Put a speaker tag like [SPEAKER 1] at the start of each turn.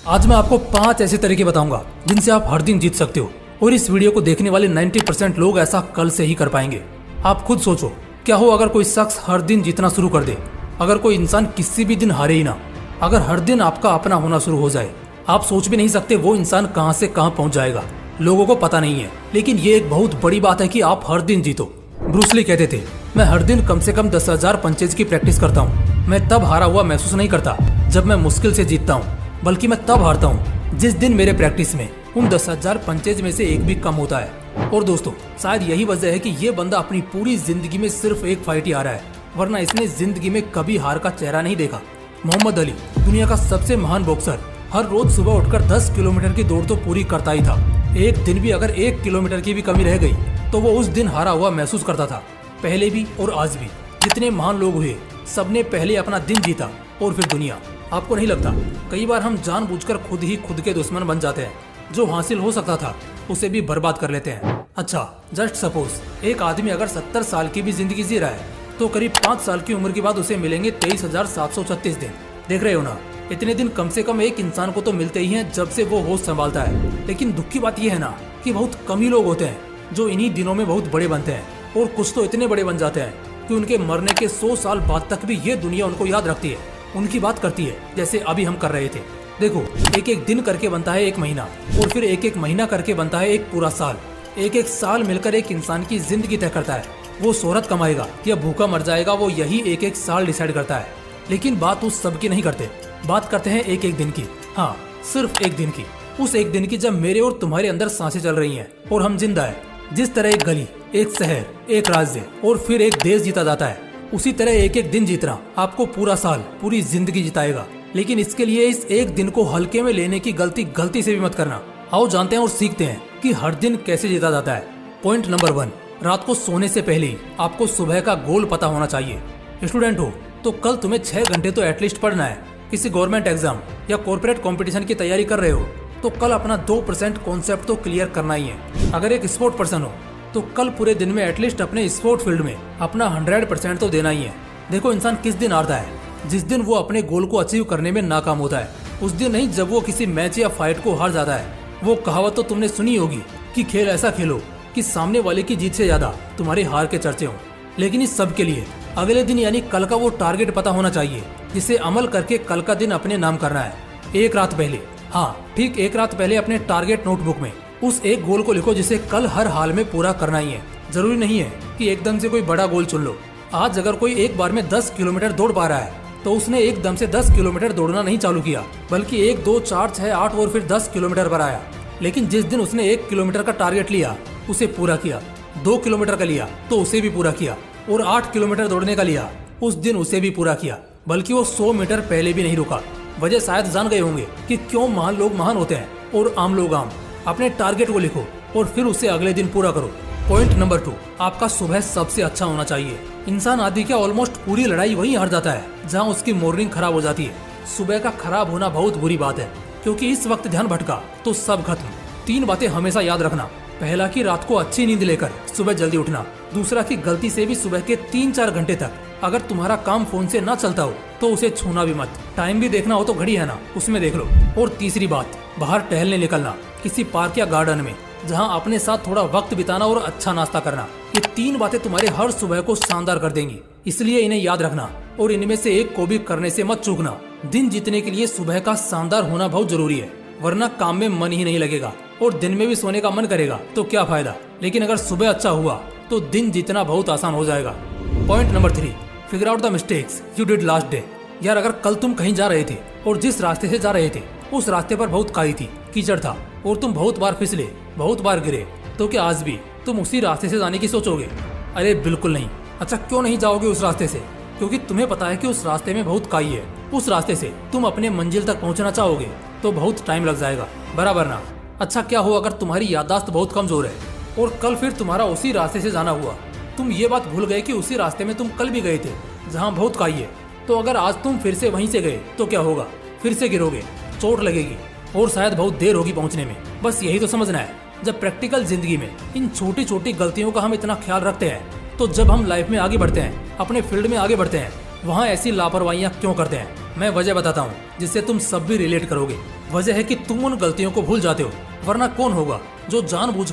[SPEAKER 1] आज मैं आपको 5 ऐसे तरीके बताऊंगा जिनसे आप हर दिन जीत सकते हो और इस वीडियो को देखने वाले 90% लोग ऐसा कल से ही कर पाएंगे। आप खुद सोचो, क्या हो अगर कोई शख्स हर दिन जीतना शुरू कर दे, अगर कोई इंसान किसी भी दिन हारे ही ना, अगर हर दिन आपका अपना होना शुरू हो जाए। आप सोच भी नहीं सकते वो इंसान कहां से कहां पहुंच जाएगा। लोगों को पता नहीं है, लेकिन ये एक बहुत बड़ी बात है कि आप हर दिन जीतो। ब्रूस ली कहते थे, मैं हर दिन कम से कम 10,000 पंचेज की प्रैक्टिस करता हूँ। मैं तब हारा हुआ महसूस नहीं करता जब मैं मुश्किल से जीतता हूँ, बल्कि मैं तब हारता हूँ जिस दिन मेरे प्रैक्टिस में उन 10,000 पंचेज में से एक भी कम होता है। और दोस्तों, शायद यही वजह है कि ये बंदा अपनी पूरी जिंदगी में सिर्फ एक फाइट ही हारा है, वरना इसने जिंदगी में कभी हार का चेहरा नहीं देखा। मोहम्मद अली, दुनिया का सबसे महान बॉक्सर, हर रोज सुबह उठकर 10 किलोमीटर की दौड़ तो पूरी करता ही था। एक दिन भी अगर 1 किलोमीटर की भी कमी रह गई तो वो उस दिन हारा हुआ महसूस करता था। पहले भी और आज भी जितने महान लोग हुए, सबने पहले अपना दिन जीता और फिर दुनिया। आपको नहीं लगता कई बार हम जानबूझकर खुद ही खुद के दुश्मन बन जाते हैं? जो हासिल हो सकता था उसे भी बर्बाद कर लेते हैं। अच्छा, जस्ट सपोज एक आदमी अगर 70 साल की भी जिंदगी जी रहा है तो करीब 5 साल की उम्र के बाद उसे मिलेंगे 23,736 दिन। देख रहे हो ना, इतने दिन कम से कम एक इंसान को तो मिलते ही हैं जब से वो होश संभालता है। लेकिन दुख की बात यह है ना कि बहुत कम ही लोग होते हैं जो इन्हीं दिनों में बहुत बड़े बनते हैं, और कुछ तो इतने बड़े बन जाते हैं कि उनके मरने के 100 साल बाद तक भी ये दुनिया उनको याद रखती है, उनकी बात करती है, जैसे अभी हम कर रहे थे। देखो, एक एक दिन करके बनता है एक महीना, और फिर एक एक महीना करके बनता है एक पूरा साल। एक एक साल मिलकर एक इंसान की जिंदगी तय करता है। वो शोहरत कमाएगा या भूखा मर जाएगा, वो यही एक एक साल डिसाइड करता है। लेकिन बात उस सब की नहीं करते, बात करते हैं एक एक दिन की। हाँ, सिर्फ एक दिन की। उस एक दिन की जब मेरे और तुम्हारे अंदर सांसें चल रही हैं और हम जिंदा है। जिस तरह एक गली, एक शहर, एक राज्य और फिर एक देश जीता जाता है, उसी तरह एक एक दिन जीतना आपको पूरा साल, पूरी जिंदगी जिताएगा। लेकिन इसके लिए इस एक दिन को हल्के में लेने की गलती से भी मत करना। आओ जानते हैं और सीखते हैं कि हर दिन कैसे जीता जाता है। पॉइंट नंबर 1, रात को सोने से पहले ही आपको सुबह का गोल पता होना चाहिए। स्टूडेंट हो तो कल तुम्हें 6 घंटे तो एटलीस्ट पढ़ना है। किसी गवर्नमेंट एग्जाम या कॉर्पोरेट कंपटीशन की तैयारी कर रहे हो तो कल अपना 2% कॉन्सेप्ट तो क्लियर करना ही है। अगर एक स्पोर्ट पर्सन हो तो कल पूरे दिन में एटलीस्ट अपने स्पोर्ट फील्ड में अपना 100% तो देना ही है। देखो, इंसान किस दिन हारता है? जिस दिन वो अपने गोल को अचीव करने में नाकाम होता है। उस दिन नहीं जब वो किसी मैच या फाइट को हार जाता है। वो कहावत तो तुमने सुनी होगी कि खेल ऐसा खेलो कि सामने वाले की जीत से ज्यादा तुम्हारे हार के चर्चे हों। लेकिन इस सब के लिए अगले दिन यानी कल का वो टारगेट पता होना चाहिए, जिसे अमल करके कल का दिन अपने नाम करना है। एक रात पहले, हाँ ठीक एक रात पहले अपने टारगेट नोटबुक में उस एक गोल को लिखो जिसे कल हर हाल में पूरा करना ही है। जरूरी नहीं है कि एकदम से कोई बड़ा गोल चुन लो। आज अगर कोई एक बार में 10 किलोमीटर दौड़ पा रहा है तो उसने एकदम से 10 किलोमीटर दौड़ना नहीं चालू किया, बल्कि 1, 2, 4, 6, 8 और फिर 10 किलोमीटर पर आया। लेकिन जिस दिन उसने 1 किलोमीटर का टारगेट लिया उसे पूरा किया, 2 किलोमीटर का लिया तो उसे भी पूरा किया, और 8 किलोमीटर दौड़ने का लिया उस दिन उसे भी पूरा किया। बल्कि वो 100 मीटर पहले भी नहीं रुका। वजह शायद जान गए होंगे कि क्यों महान लोग महान होते हैं और आम लोग आम। अपने टारगेट को लिखो और फिर उसे अगले दिन पूरा करो। पॉइंट नंबर 2, आपका सुबह सबसे अच्छा होना चाहिए। इंसान आदि क्या ऑलमोस्ट पूरी लड़ाई वहीं हार जाता है जहां उसकी मॉर्निंग खराब हो जाती है। सुबह का खराब होना बहुत बुरी बात है, क्योंकि इस वक्त ध्यान भटका तो सब खत्म। 3 बातें हमेशा याद रखना। पहला कि रात को अच्छी नींद लेकर सुबह जल्दी उठना। दूसरा कि गलती से भी सुबह के 3-4 घंटे तक अगर तुम्हारा काम फोन से ना चलता हो तो उसे छूना भी मत। टाइम भी देखना हो तो घड़ी है ना, उसमें देख लो। और तीसरी बात, बाहर टहलने निकलना, किसी पार्क या गार्डन में जहां अपने साथ थोड़ा वक्त बिताना और अच्छा नाश्ता करना। ये 3 बातें तुम्हारे हर सुबह को शानदार कर देंगी, इसलिए इन्हें याद रखना और इनमें से एक को भी करने से मत चूकना। दिन जीतने के लिए सुबह का शानदार होना बहुत जरूरी है, वरना काम में मन ही नहीं लगेगा और दिन में भी सोने का मन करेगा तो क्या फायदा। लेकिन अगर सुबह अच्छा हुआ तो दिन जीतना बहुत आसान हो जाएगा। Point number 3, figure out the mistakes you did last day. यार, अगर कल तुम कहीं जा रहे थे और जिस रास्ते से जा रहे थे उस रास्ते पर बहुत काई थी, कीचड़ था और तुम बहुत बार फिसले, बहुत बार गिरे, तो क्या आज भी तुम उसी रास्ते से जाने की सोचोगे? अरे बिल्कुल नहीं। अच्छा, क्यों नहीं जाओगे उस रास्ते से? क्योंकि तुम्हें पता है कि उस रास्ते में बहुत काई है। उस रास्ते से तुम अपने मंजिल तक पहुंचना चाहोगे तो बहुत टाइम लग जाएगा, बराबर ना? अच्छा, क्या हो अगर तुम्हारी याददाश्त बहुत कमजोर है और कल फिर तुम्हारा उसी रास्ते से जाना हुआ। तुम ये बात भूल गए कि उसी रास्ते में तुम कल भी गए थे जहाँ बहुत काई है। तो अगर आज तुम फिर से वहीं से गए तो क्या होगा? फिर से गिरोगे, चोट लगेगी और शायद बहुत देर होगी पहुंचने में। बस यही तो समझना है। जब प्रैक्टिकल जिंदगी में इन छोटी छोटी गलतियों का हम इतना ख्याल रखते हैं तो जब हम लाइफ में आगे बढ़ते हैं, अपने फील्ड में आगे बढ़ते हैं, वहाँ ऐसी लापरवाहियाँ क्यों करते हैं? मैं वजह बताता हूँ जिससे तुम सब भी रिलेट करोगे। वजह है कि तुम उन गलतियों को भूल जाते हो। वरना कौन होगा जो जानबूझकर